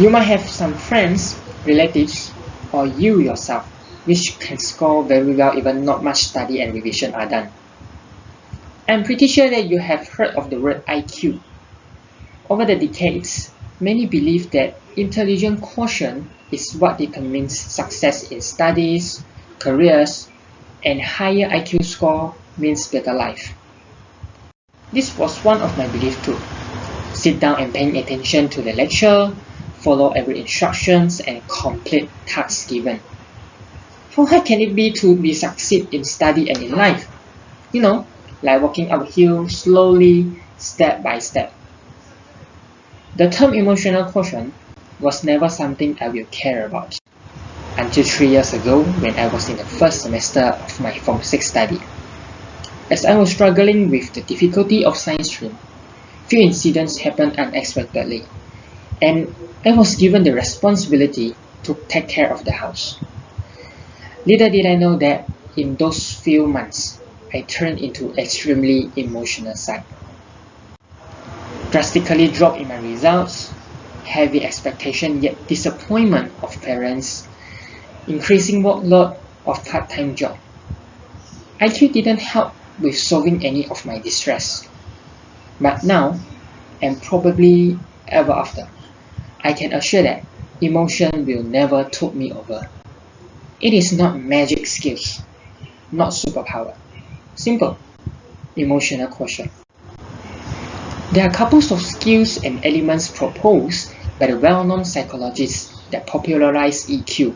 You might have some friends, relatives, or you yourself, which can score very well even not much study and revision are done. I'm pretty sure that you have heard of the word IQ. Over the decades, many believe that intelligence quotient is what determines success in studies, careers, and higher IQ score means better life. This was one of my beliefs too. Sit down and paying attention to the lecture, follow every instructions, and complete tasks given. How hard can it be to succeed in study and in life? Like walking uphill slowly, step by step. The term emotional quotient was never something I will care about until 3 years ago when I was in the first semester of my Form 6 study. As I was struggling with the difficulty of science stream, few incidents happened unexpectedly, and I was given the responsibility to take care of the house. Little did I know that in those few months, I turned into extremely emotional side. Drastically drop in my results, heavy expectation yet disappointment of parents, increasing workload of part-time job. IQ didn't help with solving any of my distress. But now, and probably ever after, I can assure that emotion will never take me over. It is not magic skills, not superpower. Simple, emotional quotient. There are couples of skills and elements proposed by the well-known psychologist that popularized EQ,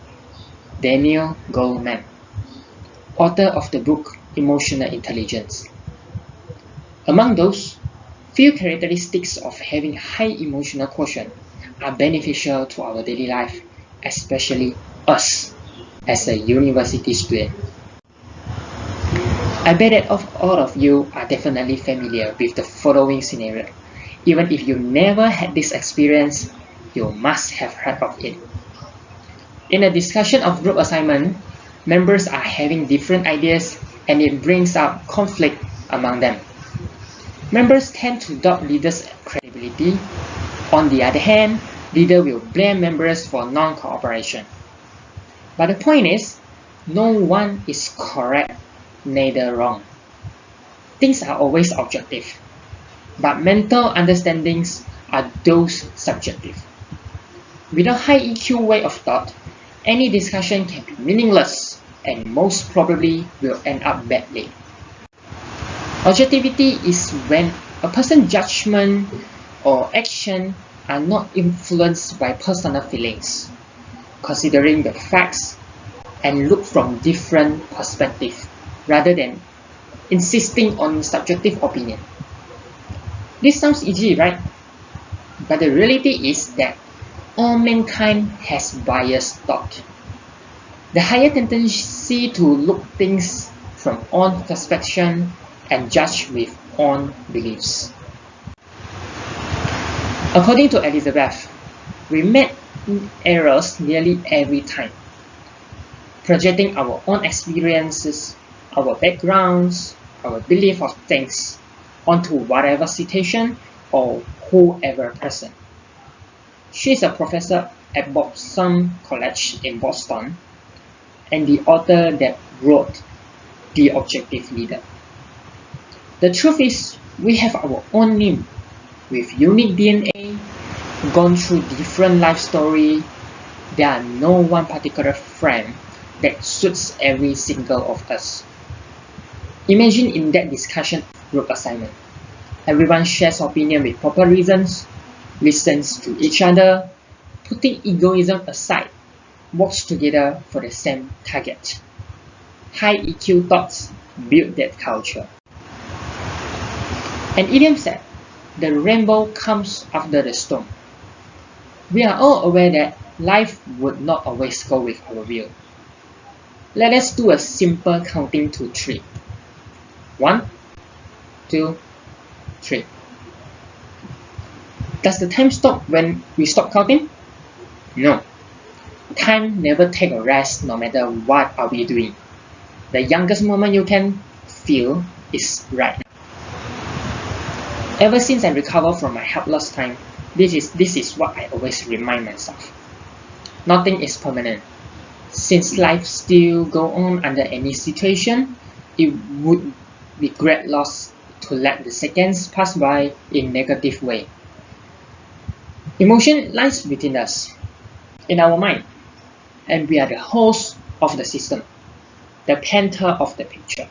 Daniel Goleman, author of the book Emotional Intelligence. Among those, few characteristics of having high emotional quotient are beneficial to our daily life, especially us as a university student. I bet that all of you are definitely familiar with the following scenario. Even if you never had this experience, you must have heard of it. In a discussion of group assignment, members are having different ideas and it brings up conflict among them. Members tend to doubt leaders' credibility. On the other hand, leader will blame members for non-cooperation. But the point is, no one is correct, neither wrong. Things are always objective, but mental understandings are those subjective. With a high EQ way of thought, any discussion can be meaningless and most probably will end up badly. Objectivity is when a person's judgment or action are not influenced by personal feelings, considering the facts and look from different perspectives rather than insisting on subjective opinion. This sounds easy, right? But the reality is that all mankind has biased thought. The higher tendency to look things from own perspective and judge with own beliefs. According to Elizabeth, we make errors nearly every time, projecting our own experiences, our backgrounds, our belief of things onto whatever situation or whoever person. She is a professor at Boston College in Boston and the author that wrote The Objective Leader. The truth is, we have our own name with unique DNA, gone through different life story. There are no one particular frame that suits every single of us. Imagine in that discussion group assignment, everyone shares opinion with proper reasons, listens to each other, putting egoism aside, works together for the same target. High EQ thoughts build that culture. An idiom said, the rainbow comes after the storm. We are all aware that life would not always go with our will. Let us do a simple counting to 3. 1, 2, 3. Does the time stop when we stop counting? No. Time never take a rest no matter what are we doing. The youngest moment you can feel is right now. Ever since I recovered from my helpless time, This is what I always remind myself. Nothing is permanent. Since life still go on under any situation, it would be great loss to let the seconds pass by in negative way. Emotion lies within us, in our mind, and we are the host of the system, the painter of the picture.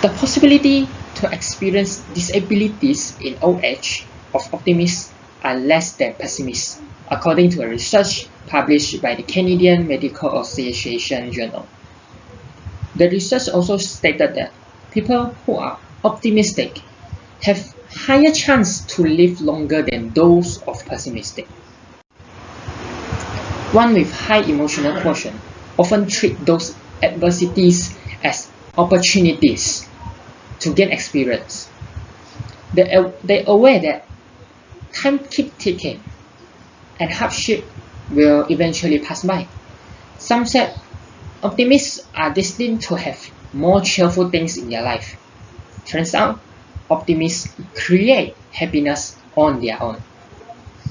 The possibility to experience disabilities in old age of optimists are less than pessimists, according to a research published by the Canadian Medical Association journal. The research also stated that people who are optimistic have higher chance to live longer than those of pessimistic. One with high emotional quotient often treat those adversities as opportunities to gain experience. They're aware that time keeps ticking and hardship will eventually pass by. Some said optimists are destined to have more cheerful things in their life. Turns out, optimists create happiness on their own,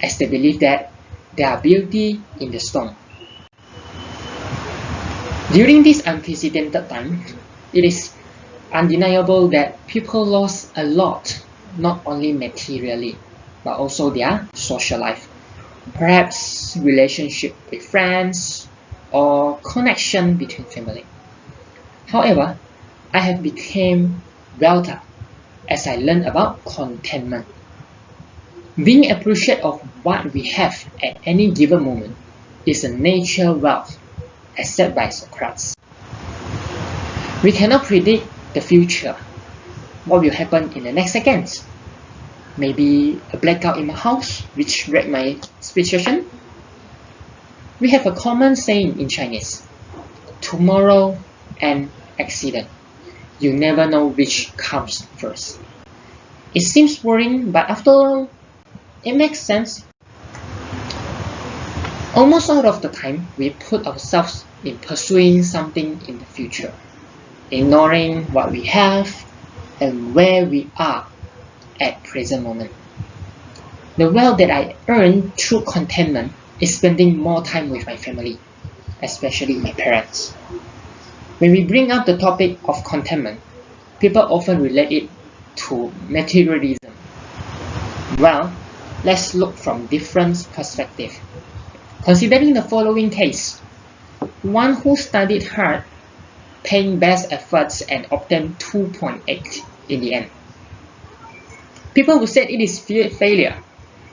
as they believe that there are beauty in the storm. During this unprecedented time, it is undeniable that people lost a lot, not only materially, but also their social life. Perhaps relationship with friends or connection between family. However, I have become wealthier as I learned about contentment. Being appreciative of what we have at any given moment is a natural wealth, as said by Socrates. We cannot predict the future, what will happen in the next seconds. Maybe a blackout in my house which wrecked my speech session. We have a common saying in Chinese, tomorrow an accident. You never know which comes first. It seems boring, but after all, it makes sense. Almost all of the time, we put ourselves in pursuing something in the future, ignoring what we have and where we are at present moment. The wealth that I earn through contentment is spending more time with my family, especially my parents. When we bring up the topic of contentment, people often relate it to materialism. Well, let's look from different perspectives. Considering the following case, one who studied hard, paying best efforts and obtained 2.8 in the end. People will say it is failure,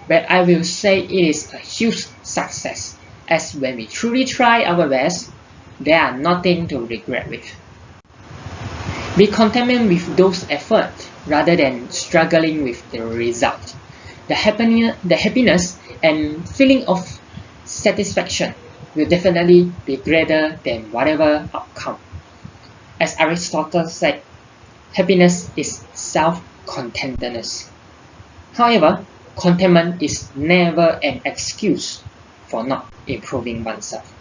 but I will say it is a huge success, as when we truly try our best, there are nothing to regret with. Be content with those efforts rather than struggling with the result. The happiness and feeling of satisfaction will definitely be greater than whatever outcome. As Aristotle said, happiness is self-contentedness. However, contentment is never an excuse for not improving oneself.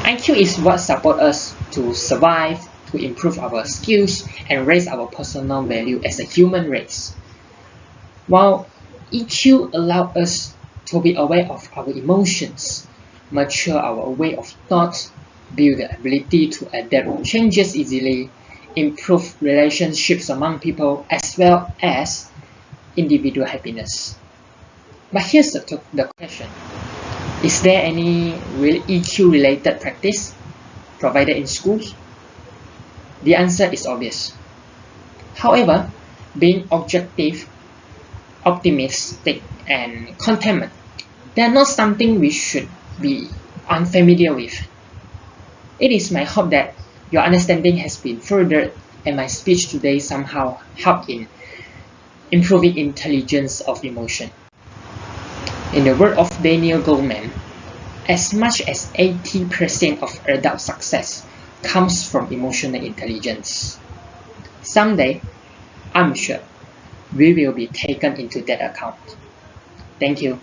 IQ is what supports us to survive, to improve our skills, and raise our personal value as a human race. While EQ allows us to be aware of our emotions, mature our way of thought, build the ability to adapt to changes easily, improve relationships among people, as well as individual happiness. But here's the question. Is there any real EQ related practice provided in schools? The answer is obvious. However, being objective, optimistic, and contentment, they are not something we should be unfamiliar with. It is my hope that your understanding has been furthered and my speech today somehow helped in improving intelligence of emotion. In the word of Daniel Goleman, as much as 80% of adult success comes from emotional intelligence. Someday, I'm sure, we will be taken into that account. Thank you.